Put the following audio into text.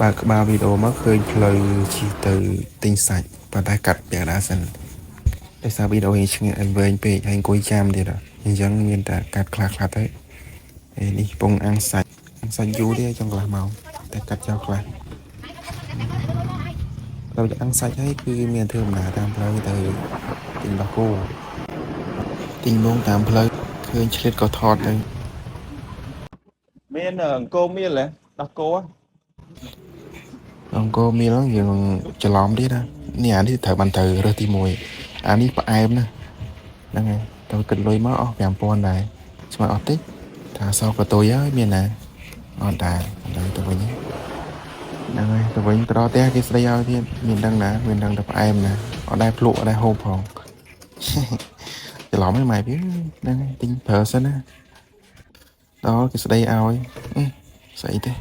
បើក្បាលវីដេអូមកឃើញផ្លូវជិះទៅទិញសាច់ប៉ុន្តែកាត់ពាក់កណ្ដាលសិនដោយសារវីដេអូនេះឆ្ងាយវែងពេកហើយអង្គុយចាំទៀតអញ្ចឹងមានតែកាត់ខ្លះទៅនេះពងអាំងសាច់យូរទេចង់កន្លះម៉ោងតែកាត់ចោលខ្លះដល់អាំងសាច់ហើយគឺមានធ្វើដំណើរតាមផ្លូវទៅទិញដោះគោទិញនងតាមផ្លូវឃើញឆ្លៀតក៏ថតទៅមានអង្គមានហ៎ដោះគោអង្គមានយើងច្រឡំទៀតណានេះអានេះត្រូវបានទៅរើសទី1អានេះផ្អែមណាហ្នឹងហើយទៅគិតលុយមកអស់5000ដែរស្មើអត់តិចថាសោកតុយហើយមានណាអត់ដែរទៅវិញហ្នឹងហើយទៅវិញទៅដល់ផ្ទះគេស្ដីឲ្យទៀតមានដឹងណាមានដឹងតែផ្អែមណាអត់ដែរភ្លក់អត់ដែរហូបផងច្រឡំហ្នឹងម៉ែវាហ្នឹងទិញប្រើសិនណាដល់គេស្ដីឲ្យស្អីទេ